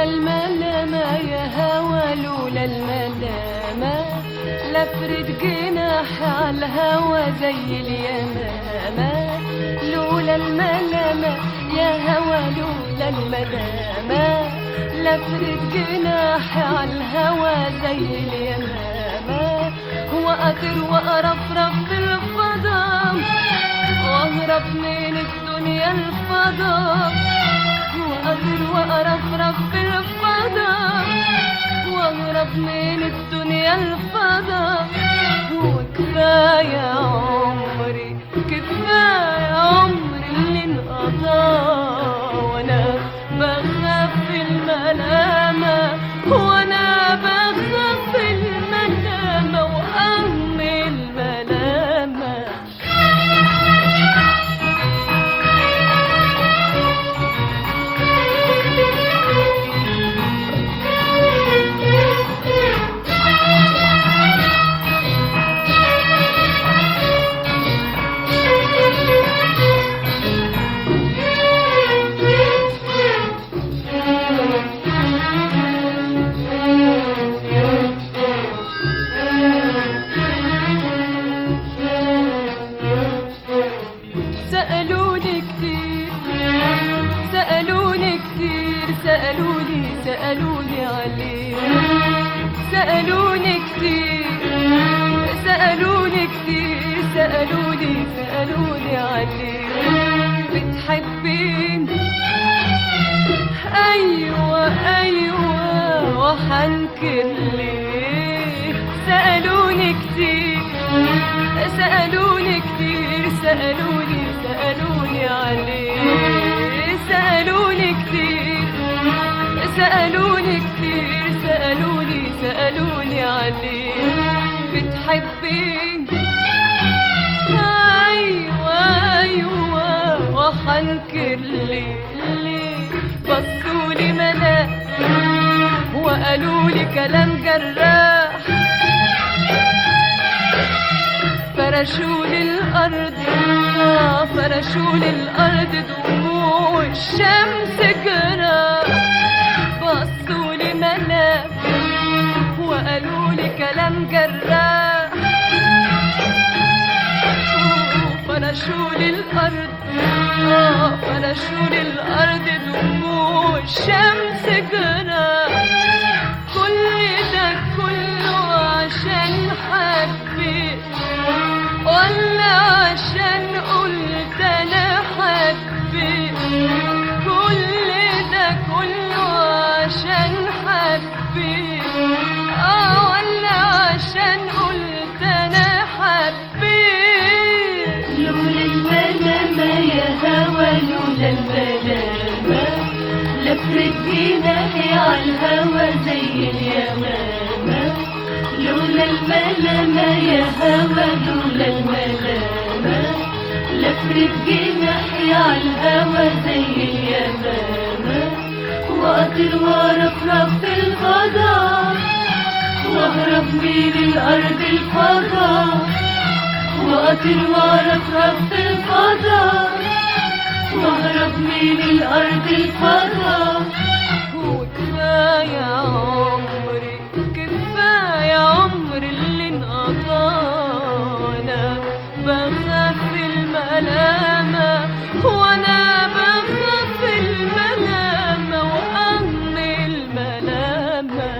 لولا الملامة يا هوا، لولا الملامة لفرد جناحي عالهوا زي اليمامة. لولا الملامة يا هوا، لولا الملامة لفرد جناحي عالهوا زي اليمامة. وأطير وأرفرف في الفضاء وأهرب من الدنيا الفضاء. وأطير وأرفرف في الفضاء وأهرب من الدنيا الفضاء. وكفاية عمري، كفاية عمري اللي انقضى وأنا بخاف الملامة، وأنا بخاف الملامة وأم الملامة. سألوني عليه، سألوني كتير، سألوني كتير، سألوني عليه. بتحبيني؟ أيوة أيوة، وحنكر ليه؟ سألوني كتير، سألوني كتير، سألوني عليه. سألوني كتير، سألوني كتير، سألوني عليه. بتحبيني؟ أيوة أيوة، وحنكر ليه؟ بصولي ملاك وقالولي كلام جراح، فرشولي الأرض، فرشولي الأرض دموع الشمس جراح. بصولي ملاك وقالولي كلام جراح، فرشولي الأرض، فرشولي الأرض دموع الشمس جراح. كل ده كله عشان حبيت ولا عشان قلت أنا حبيت؟ كل ده كله عشان حبيت ولا عشان قلت أنا حبيت؟ لولا الملامة يا هوا، لولا الملامة لفرد جناحي عالهوا زي اليمامة. لولا الملامة يا هوا، لولا الملامة لفرد جناحي عالهوا زي اليمامة. وأطير وأرفرف في الفضاء وأهرب من الأرض الفضاء. وأطير وأرفرف في الفضاء وأهرب من الأرض الفضاء. وكفاية عمري، كفاية عمري اللي انقضى وأنا بخاف الملامة، وأنا بخاف الملامة وأم الملامة.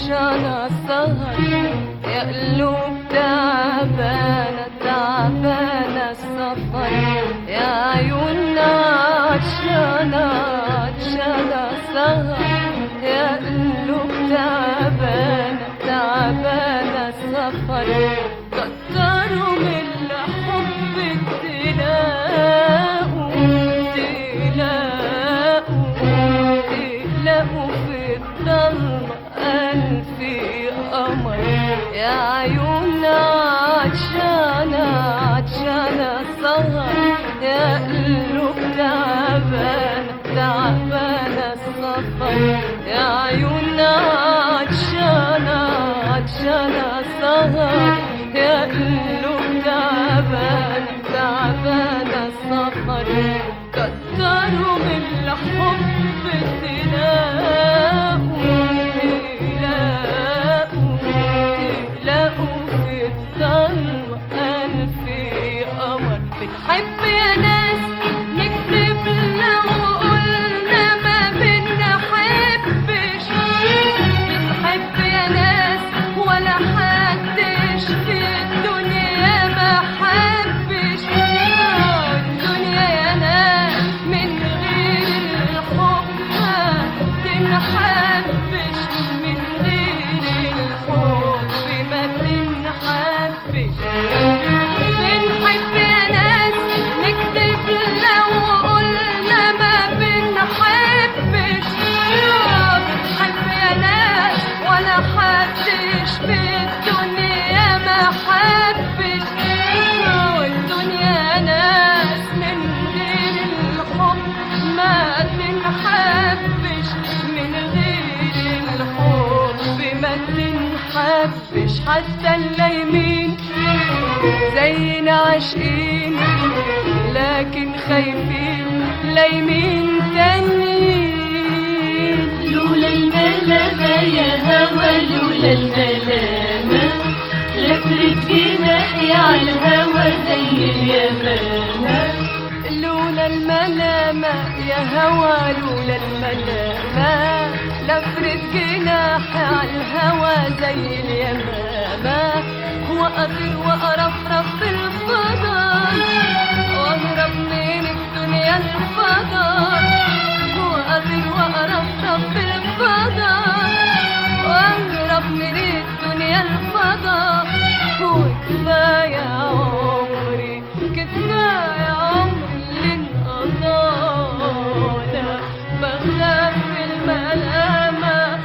عطشان السهر يا قلوب تعبانة تعبانة السفر يا عيوننا عطشانة عطشانة السهر يا قلوب تعبانة تعبانة السفر كتروا من الحب تلاقوا تلاقوا في الضلمة ألف قمر يا عيوننا عطشانة عطشانة السهر يا قلوب تعبانة تعبانة السفر يا عيوننا عطشانة عطشانة السهر يا قلوب تعبانة تعبانة السفر كتروا من الحب تلاقوا في الضلمة ألف قمر بتحب يا ناس نكتب لو قلنا ما بنحبش بتحب يا ناس ولا حدش في الدنيا ما حبش الدنيا يا ناس من غير الحب ما تنحبش من غير الحب ما تنحبش بنحب يا ناس نكتب لو قلنا ما بنحبش بنحب يا ناس ولا حدش في الدنيا ما حبش والدنيا ناس من غير الحب ما تنحبش من غير الحب ما تنحبش حتى اللايمين زينا عاشقين لكن خايفين لايمين تانيين لولا الملامة يا هوى لولا الملامة لفرد جناحي عالهوى زي اليمامة لولا الملامة يا هوى لولا الملامة لفرد جناحي عالهوى زي اليمامة وأطير وأرفرف في الفضاء وأهرب من الدنيا الفضاء وأطير وأرفرف في الفضاء وأهرب من الدنيا الفضاء وكفاية عمري كفاية عمري اللي انقضانا بخاف الملامة